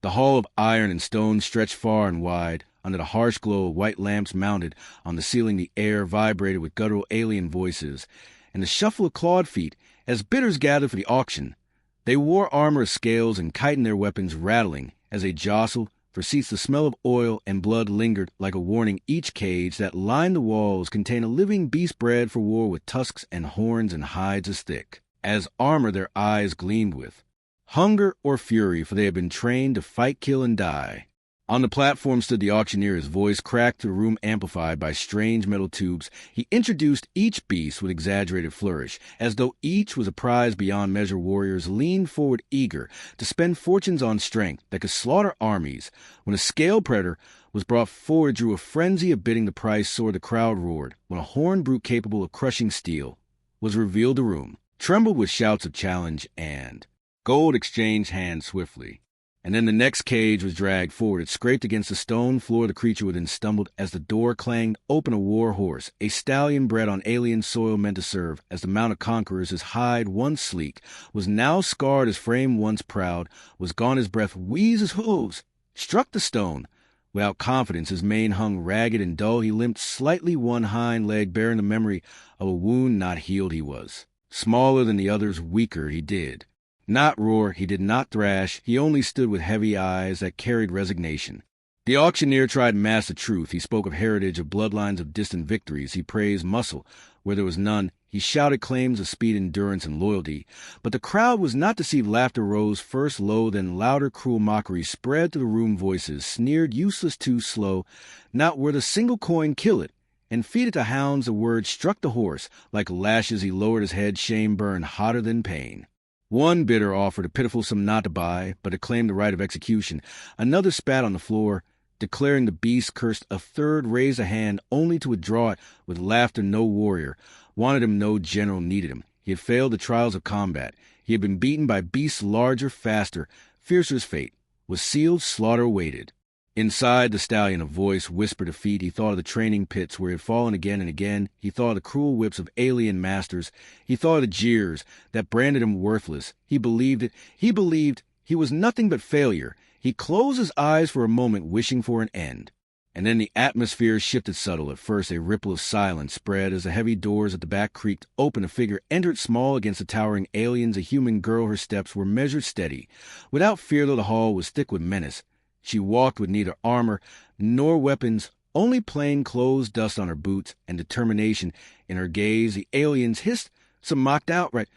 The hall of iron and stone stretched far and wide. Under the harsh glow of white lamps mounted on the ceiling, the air vibrated with guttural alien voices, and the shuffle of clawed feet as bidders gathered for the auction. They wore armor of scales and chitined their weapons, rattling as they jostled. For seats, the smell of oil and blood lingered like a warning. Each cage that lined the walls contained a living beast bred for war, with tusks and horns and hides as thick as armor their eyes gleamed with hunger or fury, for they had been trained to fight, kill, and die. On the platform stood the auctioneer, his voice cracked through the room, amplified by strange metal tubes. He introduced each beast with exaggerated flourish, as though each was a prize beyond measure. Warriors leaned forward, eager to spend fortunes on strength that could slaughter armies. When a scaled predator was brought forward, drew a frenzy of bidding. The price soared, the crowd roared. When a horned brute capable of crushing steel was revealed, the room trembled with shouts of challenge, and gold exchanged hands swiftly. And then the next cage was dragged forward. It scraped against the stone floor. The creature within stumbled as the door clanged open. A war horse, a stallion bred on alien soil, meant to serve as the mount of conquerors. His hide, once sleek, was now scarred. His frame, once proud, was gone. His breath wheezed. His hooves struck the stone. Without confidence, his mane hung ragged and dull. He limped slightly, one hind leg bearing the memory of a wound not healed. He was smaller than the others, weaker. He did not roar, he did not thrash, he only stood with heavy eyes that carried resignation. The auctioneer tried to mask the truth. He spoke of heritage, of bloodlines, of distant victories. He praised muscle where there was none. He shouted claims of speed, endurance, and loyalty. But the crowd was not deceived. Laughter rose, first low, then louder. Cruel mockery spread through the room. Voices sneered, useless, too slow, not worth a single coin, kill it, and feed it to hounds. The word struck the horse like lashes. He lowered his head, shame burned hotter than pain. One bidder offered a pitiful sum not to buy, but to claim the right of execution. Another spat on the floor, declaring the beast cursed. A third raised a hand only to withdraw it with laughter. No warrior wanted him, no general needed him. He had failed the trials of combat. He had been beaten by beasts larger, faster, fiercer. His fate was sealed, slaughter awaited. Inside the stallion, a voice whispered defeat. He thought of the training pits where he had fallen again and again. He thought of the cruel whips of alien masters. He thought of the jeers that branded him worthless. He believed it. He believed he was nothing but failure. He closed his eyes for a moment, wishing for an end. And then the atmosphere shifted subtle. At first, a ripple of silence spread as the heavy doors at the back creaked open. A figure entered, small against the towering aliens. A human girl. Her steps were measured, steady, without fear, though the hall was thick with menace. She walked with neither armor nor weapons, only plain clothes, dust on her boots, and determination in her gaze. The aliens hissed, some mocked outright.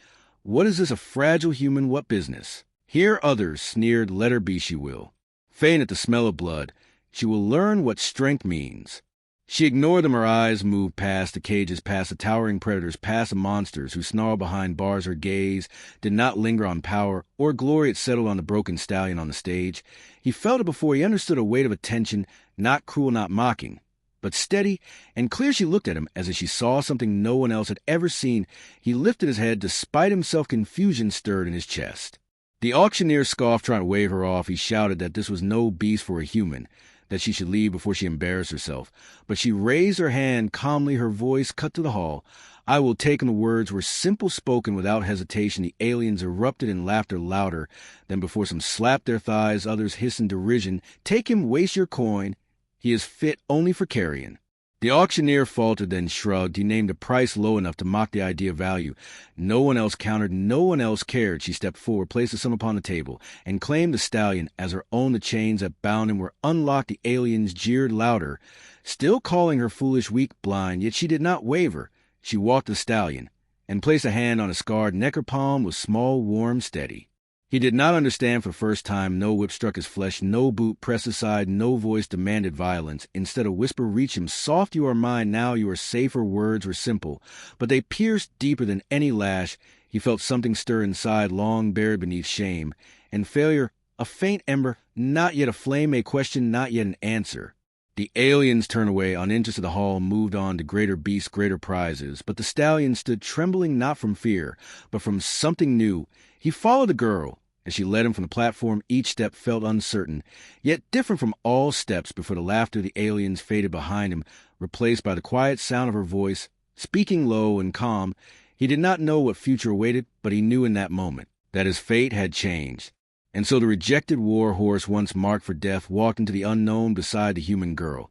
What is this, a fragile human? What business? Here others sneered, let her be, she will. Faint at the smell of blood, she will learn what strength means. She ignored them. Her eyes moved past the cages, past the towering predators, past the monsters who snarled behind bars. Her gaze did not linger on power or glory. It settled on the broken stallion on the stage. He felt it before. He understood a weight of attention, not cruel, not mocking, but steady and clear. She looked at him as if she saw something no one else had ever seen. He lifted his head. Despite himself, confusion stirred in his chest. The auctioneer scoffed, trying to wave her off. He shouted that this was no beast for a human, that she should leave before she embarrassed herself. But she raised her hand calmly, her voice cut to the hall. I will take him. The words were simple, spoken without hesitation. The aliens erupted in laughter louder than before. Some slapped their thighs, others hissed in derision. Take him, waste your coin. He is fit only for carrion. The auctioneer faltered, then shrugged. He named a price low enough to mock the idea of value. No one else countered, no one else cared. She stepped forward, placed the sum upon the table, and claimed the stallion as her own. The chains that bound him were unlocked. The aliens jeered louder, still calling her foolish, weak, blind, yet she did not waver. She walked the stallion, and placed a hand on a scarred neck. Her palm was small, warm, steady. He did not understand for the first time. No whip struck his flesh, no boot pressed aside, no voice demanded violence. Instead, a whisper reached him. Soft, you are mine, now you are safer. Words were simple, but they pierced deeper than any lash. He felt something stir inside, long buried beneath shame and failure. A faint ember, not yet a flame, a question, not yet an answer. The aliens turned away, uninterested. The hall moved on to greater beasts, greater prizes. But the stallion stood trembling, not from fear, but from something new. He followed the girl as she led him from the platform. Each step felt uncertain, yet different from all steps before. The laughter of the aliens faded behind him, replaced by the quiet sound of her voice, speaking low and calm. He did not know what future awaited, but he knew in that moment that his fate had changed. And so the rejected war horse, once marked for death, walked into the unknown beside the human girl.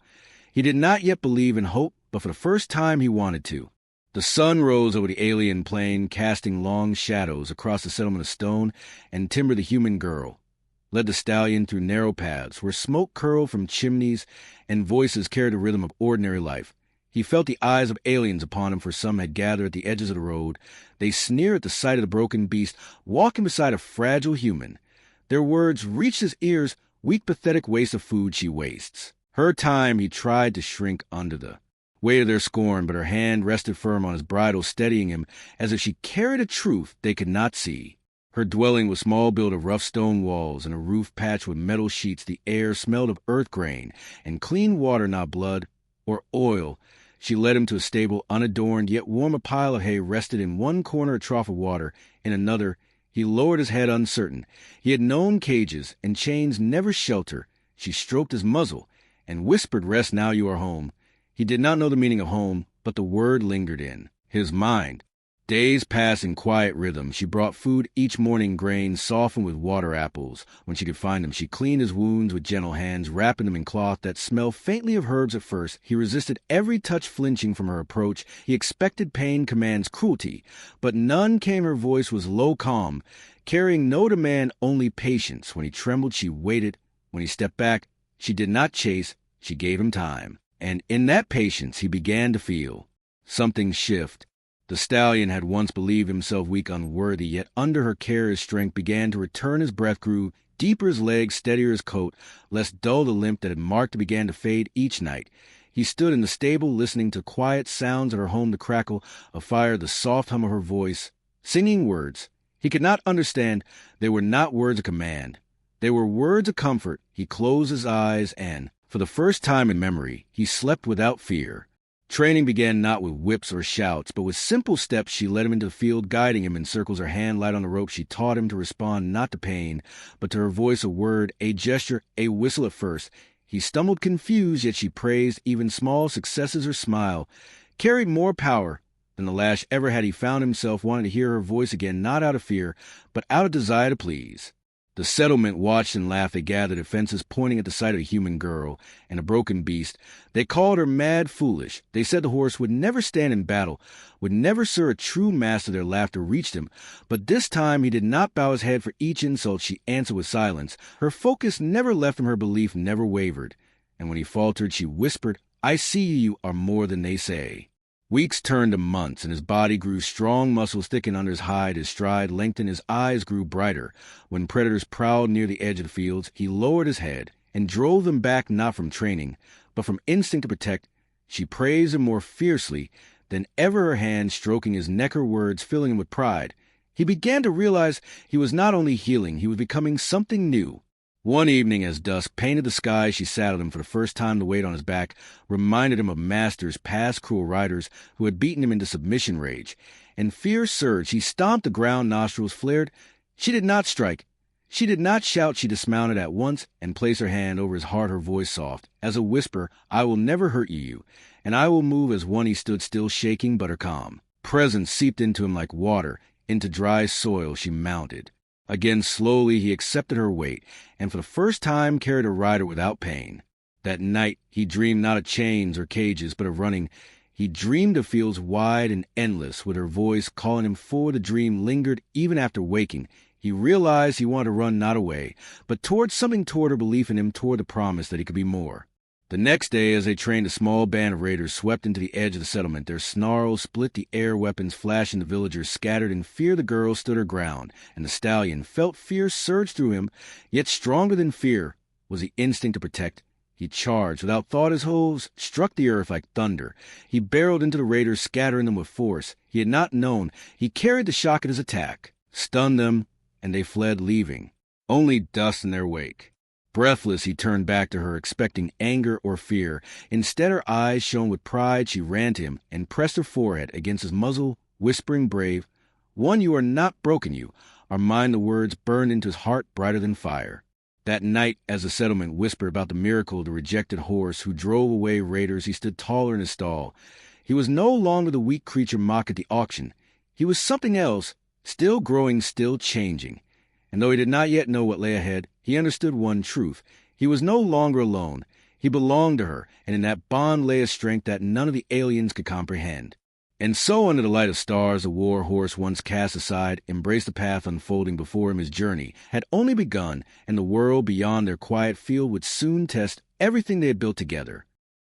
He did not yet believe in hope, but for the first time he wanted to. The sun rose over the alien plain, casting long shadows across the settlement of stone, and Timber, the human girl, led the stallion through narrow paths where smoke curled from chimneys and voices carried the rhythm of ordinary life. He felt the eyes of aliens upon him, for some had gathered at the edges of the road. They sneered at the sight of the broken beast walking beside a fragile human. Their words reached his ears, weak, pathetic waste of food she wastes. Her time he tried to shrink under the weight of their scorn, but her hand rested firm on his bridle, steadying him as if she carried a truth they could not see. Her dwelling was small, built of rough stone walls and a roof patched with metal sheets. The air smelled of earth grain and clean water, not blood or oil. She led him to a stable, unadorned, yet warm. A pile of hay rested in one corner, a trough of water in another. He lowered his head, uncertain. He had known cages and chains never shelter. She stroked his muzzle and whispered, "Rest now, you are home." He did not know the meaning of home, but the word lingered in his mind. Days passed in quiet rhythm. She brought food each morning, grain softened with water apples. When she could find them, she cleaned his wounds with gentle hands, wrapping them in cloth that smelled faintly of herbs at first. He resisted every touch, flinching from her approach. He expected pain, commands, cruelty, but none came. Her voice was low, calm, carrying no demand, only patience. When he trembled, she waited. When he stepped back, she did not chase. She gave him time. And in that patience, he began to feel something shift. The stallion had once believed himself weak, unworthy, yet under her care his strength began to return. His breath grew deeper, his legs steadier, his coat less dull. The limp that had marked it began to fade each night. He stood in the stable, listening to quiet sounds of her home, the crackle of fire, the soft hum of her voice, singing words he could not understand. They were not words of command. They were words of comfort. He closed his eyes and, for the first time in memory, he slept without fear. Training began not with whips or shouts, but with simple steps. She led him into the field, guiding him in circles, her hand light on the rope. She taught him to respond not to pain, but to her voice, a word, a gesture, a whistle. At first he stumbled, confused, yet she praised. Even small successes, her smile carried more power than the lash ever had. He found himself wanting to hear her voice again, not out of fear, but out of desire to please. The settlement watched and laughed. They gathered at fences, pointing at the sight of a human girl and a broken beast. They called her mad, foolish. They said the horse would never stand in battle, would never serve a true master. Their laughter reached him, but this time he did not bow his head for each insult. She answered with silence. Her focus never left him, her belief never wavered. And when he faltered, she whispered, "I see you are more than they say." Weeks turned to months, and his body grew strong, muscles thickened under his hide, his stride lengthened, his eyes grew brighter. When predators prowled near the edge of the fields, he lowered his head and drove them back, not from training, but from instinct to protect. She praised him more fiercely than ever, her hand stroking his neck, her words filling him with pride. He began to realize he was not only healing, he was becoming something new. One evening, as dusk painted the sky, she saddled him for the first time. The weight on his back reminded him of masters, past cruel riders who had beaten him into submission rage. And fear surged. He stomped the ground, nostrils flared. She did not strike. She did not shout. She dismounted at once and placed her hand over his heart, her voice soft as a whisper, "I will never hurt you, and I will move as one." He stood still, shaking, but her calm presence seeped into him like water into dry soil. She mounted. Again, slowly, he accepted her weight, and for the first time carried a rider without pain. That night, he dreamed not of chains or cages, but of running. He dreamed of fields wide and endless, with her voice calling him forward. The dream lingered even after waking. He realized he wanted to run not away, but toward something, toward her belief in him, toward the promise that he could be more. The next day, as they trained, a small band of raiders swept into the edge of the settlement. Their snarls split the air, weapons flashing. The villagers scattered in fear. The girl stood her ground, and the stallion felt fear surge through him. Yet stronger than fear was the instinct to protect. He charged without thought. His hooves struck the earth like thunder. He barreled into the raiders, scattering them with force he had not known. He carried the shock of his attack, stunned them, and they fled, leaving only dust in their wake. Breathless, he turned back to her, expecting anger or fear. Instead, her eyes shone with pride. She ran to him and pressed her forehead against his muzzle, whispering, "Brave one, you are not broken, you are mine." The words burned into his heart brighter than fire. That night, as the settlement whispered about the miracle of the rejected horse who drove away raiders, he stood taller in his stall. He was no longer the weak creature mocked at the auction. He was something else, still growing, still changing. And though he did not yet know what lay ahead, he understood one truth. He was no longer alone. He belonged to her, and in that bond lay a strength that none of the aliens could comprehend. And so, under the light of stars, the war horse, once cast aside, embraced the path unfolding before him. His journey had only begun, and the world beyond their quiet field would soon test everything they had built together.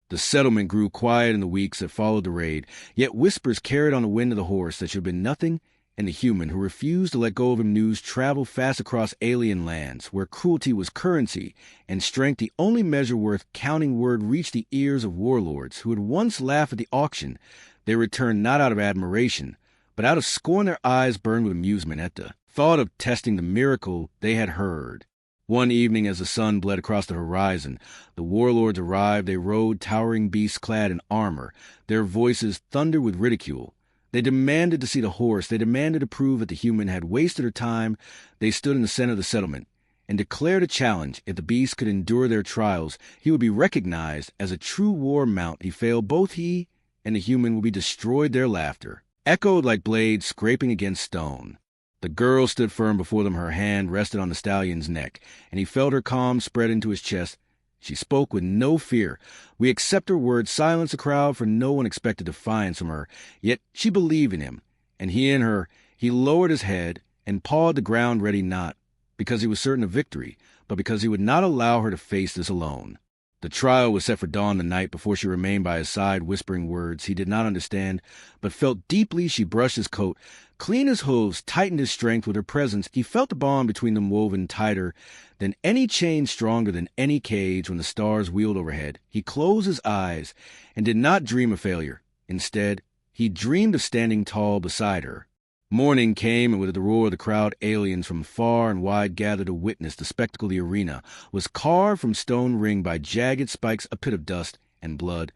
The settlement grew quiet in the weeks that followed the raid, yet whispers carried on the wind of the horse that should have been nothing, and the human who refused to let go of him news traveled fast across alien lands, where cruelty was currency, and strength the only measure worth counting. Word reached the ears of warlords who had once laughed at the auction. They returned not out of admiration, but out of scorn. Their eyes burned with amusement at the thought of testing the miracle they had heard. One evening, as the sun bled across the horizon, the warlords arrived. They rode towering beasts clad in armor. Their voices thundered with ridicule. They demanded to see the horse. They demanded to prove that the human had wasted her time. They stood in the center of the settlement and declared a challenge. If the beast could endure their trials, he would be recognized as a true war mount. He failed, both he and the human would be destroyed. Their laughter echoed like blades scraping against stone. The girl stood firm before them. Her hand rested on the stallion's neck, and he felt her calm spread into his chest. She spoke with no fear. We accept her word, silence the crowd, for no one expected defiance from her. Yet she believed in him, and he in her. He lowered his head and pawed the ground, ready not because he was certain of victory, but because he would not allow her to face this alone. The trial was set for dawn the night before. She remained by his side, whispering words he did not understand, but felt deeply. She brushed his coat, cleaned his hooves, tightened his strength with her presence. He felt the bond between them woven tighter than any chain, stronger than any cage. When the stars wheeled overhead, he closed his eyes and did not dream of failure. Instead, he dreamed of standing tall beside her. Morning came, and with the roar of the crowd, aliens from far and wide gathered to witness the spectacle. The arena was carved from stone ringed by jagged spikes, a pit of dust and blood.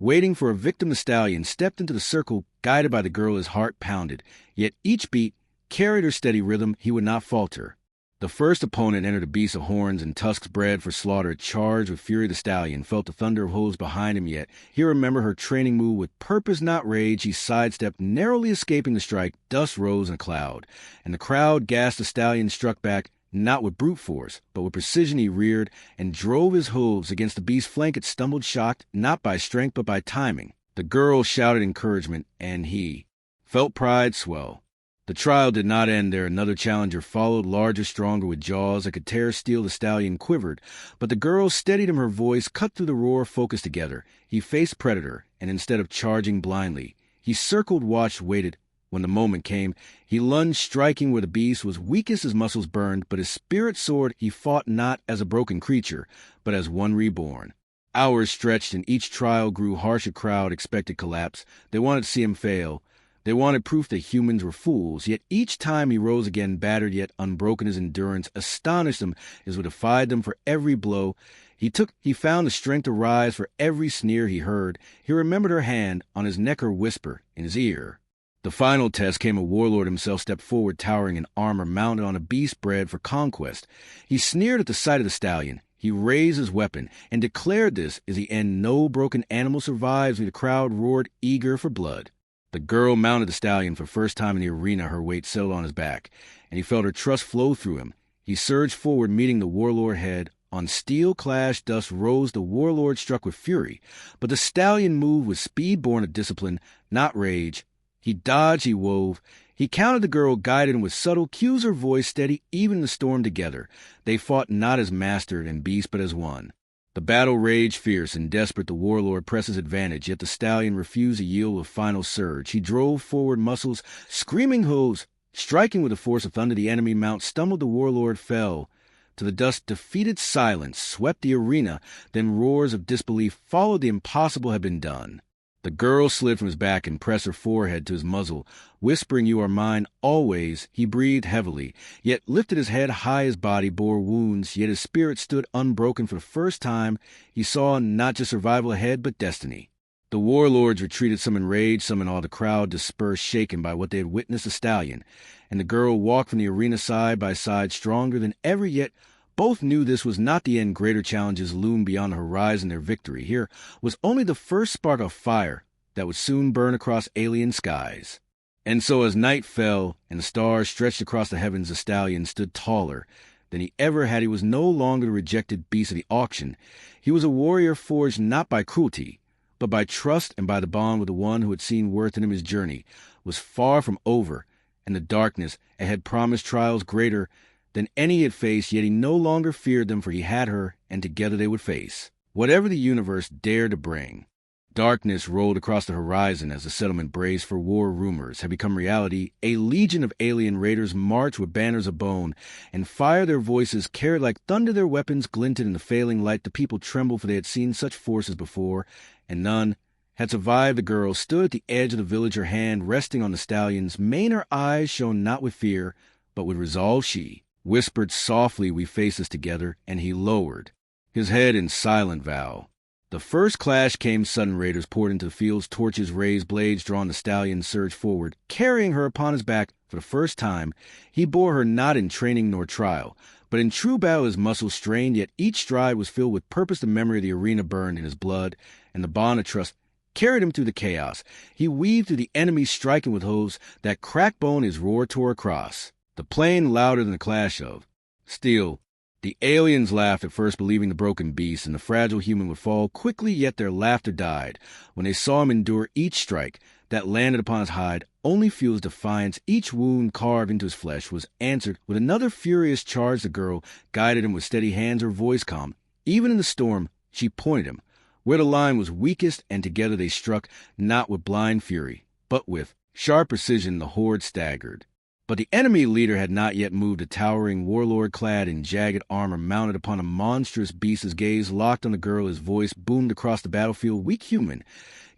Waiting for a victim, the stallion stepped into the circle, guided by the girl. His heart pounded, yet each beat carried her steady rhythm. He would not falter. The first opponent entered, a beast of horns and tusks bred for slaughter. Charged with fury, the stallion felt the thunder of hooves behind him, yet he remembered her training move. With purpose, not rage, he sidestepped, narrowly escaping the strike. Dust rose in a cloud, and the crowd gasped. The stallion struck back, not with brute force, but with precision. He reared and drove his hooves against the beast's flank. It stumbled, shocked, not by strength, but by timing. The girl shouted encouragement, and he felt pride swell. The trial did not end there. Another challenger followed, larger, stronger, with jaws that could tear steel. The stallion quivered, but the girl steadied him. Her voice cut through the roar, focused together. He faced predator, and instead of charging blindly, he circled, watched, waited. When the moment came, he lunged, striking where the beast was weakest. His muscles burned, but his spirit soared. He fought not as a broken creature, but as one reborn. Hours stretched, and each trial grew harsh. A crowd expected collapse. They wanted to see him fail. They wanted proof that humans were fools. Yet each time he rose again, battered yet unbroken. His endurance astonished them as it defied them. For every blow he found the strength to rise. For every sneer he heard, he remembered her hand on his neck, her whisper in his ear. The final test came. A warlord himself stepped forward, towering in armor, mounted on a beast bred for conquest. He sneered at the sight of the stallion. He raised his weapon and declared this is the end. No broken animal survives. The crowd roared, eager for blood. The girl mounted the stallion for the first time in the arena. Her weight settled on his back, and he felt her trust flow through him. He surged forward, meeting the warlord head. On steel clash, dust rose. The warlord struck with fury, but the stallion moved with speed born of discipline, not rage. He dodged, he wove. He counted the girl, guided, and with subtle cues her voice steady, even in the storm together. They fought not as master and beast, but as one. The battle raged fierce and desperate. The warlord pressed his advantage, yet the stallion refused to yield with final surge. He drove forward, muscles, screaming hooves, striking with the force of thunder. The enemy mount stumbled. The warlord fell to the dust. Defeated silence swept the arena. Then roars of disbelief followed. The impossible had been done. The girl slid from his back and pressed her forehead to his muzzle, whispering, "You are mine always." He breathed heavily, yet lifted his head high. His body bore wounds, yet his spirit stood unbroken. For the first time, he saw not just survival ahead, but destiny. The warlords retreated, some in rage, some in awe. The crowd dispersed, shaken by what they had witnessed. The stallion and the girl walked from the arena side by side, stronger than ever. Yet both knew this was not the end. Greater challenges loomed beyond the horizon. Their victory here was only the first spark of fire that would soon burn across alien skies. And so as night fell and the stars stretched across the heavens, the stallion stood taller than he ever had. He was no longer the rejected beast of the auction. He was a warrior forged not by cruelty, but by trust and by the bond with the one who had seen worth in him. His journey was far from over, and the darkness had promised trials greater than any he had faced, yet he no longer feared them, for he had her, and together they would face whatever the universe dared to bring. Darkness rolled across the horizon as the settlement braced for war. Rumors had become reality. A legion of alien raiders marched with banners of bone and fire. Their voices carried like thunder. Their weapons glinted in the failing light. The people trembled, for they had seen such forces before, and none had survived. The girl stood at the edge of the village, her hand resting on the stallion's mane. Her eyes shone not with fear, but with resolve. She whispered softly, "We face this together," and he lowered his head in silent vow. The first clash came sudden. Raiders poured into the fields, torches raised, blades drawn. The stallion surged forward, carrying her upon his back. For the first time, he bore her not in training nor trial, but in true battle. His muscles strained, yet each stride was filled with purpose. The memory of the arena burned in his blood, and the bond of trust carried him through the chaos. He weaved through the enemy, striking with hooves that cracked bone. His roar tore across the plain, louder than the clash of steel. The aliens laughed at first, believing the broken beast and the fragile human would fall quickly, yet their laughter died when they saw him endure each strike that landed upon his hide. Only fueled defiance. Each wound carved into his flesh was answered with another furious charge. The girl guided him with steady hands, her voice calm. Even in the storm, she pointed him where the line was weakest, and together they struck, not with blind fury, but with sharp precision. The horde staggered, but the enemy leader had not yet moved. A towering warlord clad in jagged armor mounted upon a monstrous beast. His gaze locked on the girl. His voice boomed across the battlefield. "Weak human,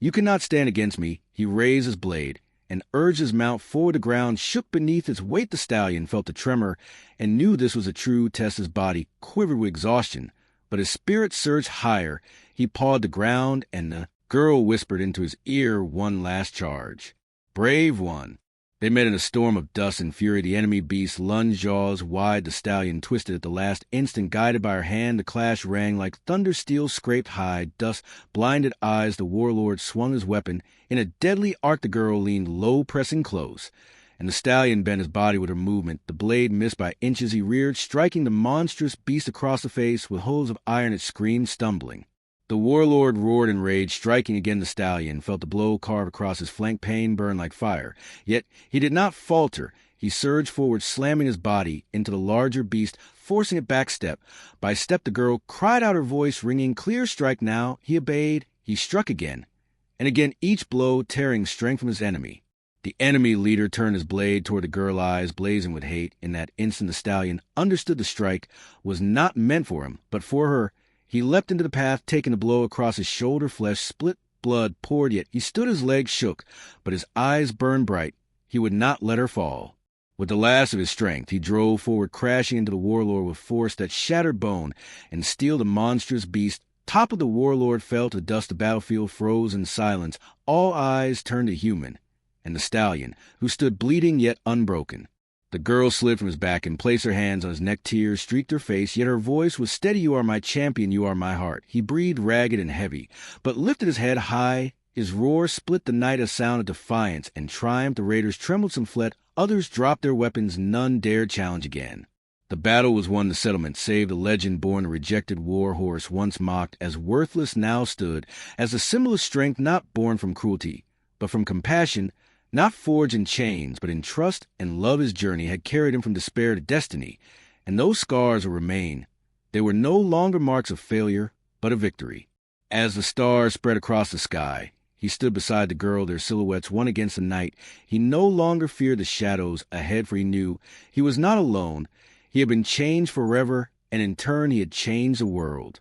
you cannot stand against me." He raised his blade and urged his mount forward. The ground shook beneath its weight. The stallion felt the tremor and knew this was a true test. His body quivered with exhaustion, but his spirit surged higher. He pawed the ground, and the girl whispered into his ear one last charge. "Brave one." They met in a storm of dust and fury. The enemy beast lunged jaws wide. The stallion twisted at the last instant, guided by her hand. The clash rang like thunder. Steel scraped hide. Dust blinded eyes. The warlord swung his weapon in a deadly arc. The girl leaned low, pressing close, and the stallion bent his body with her movement. The blade missed by inches. He reared, striking the monstrous beast across the face. With hooves of iron it screamed, stumbling. The warlord roared in rage, striking again. The stallion felt the blow carve across his flank. Pain burned like fire. Yet he did not falter. He surged forward, slamming his body into the larger beast, forcing it back step by step. The girl cried out, her voice ringing clear. "Strike now." He obeyed. He struck again, and again, each blow tearing strength from his enemy. The enemy leader turned his blade toward the girl, eyes blazing with hate. In that instant, the stallion understood the strike was not meant for him, but for her. He leapt into the path, taking the blow across his shoulder. Flesh split, blood poured, yet he stood. His legs shook, but his eyes burned bright. He would not let her fall. With the last of his strength, he drove forward, crashing into the warlord with force that shattered bone and steel. The monstrous beast toppled. The warlord fell to dust. The battlefield froze in silence. All eyes turned to human and the stallion, who stood bleeding yet unbroken. The girl slid from his back and placed her hands on his neck. Tears streaked her face, yet her voice was steady. "You are my champion, you are my heart." He breathed ragged and heavy, but lifted his head high. His roar split the night, a sound of defiance and triumph. The raiders trembled, some fled, others dropped their weapons. None dared challenge again. The battle was won. The settlement, save the legend-born, the rejected war horse, once mocked as worthless, now stood as a symbol of strength, not born from cruelty, but from compassion. Not forged in chains, but in trust and love. His journey had carried him from despair to destiny, and those scars will remain. They were no longer marks of failure, but of victory. As the stars spread across the sky, he stood beside the girl, their silhouettes one against the night. He no longer feared the shadows ahead, for he knew he was not alone. He had been changed forever, and in turn he had changed the world.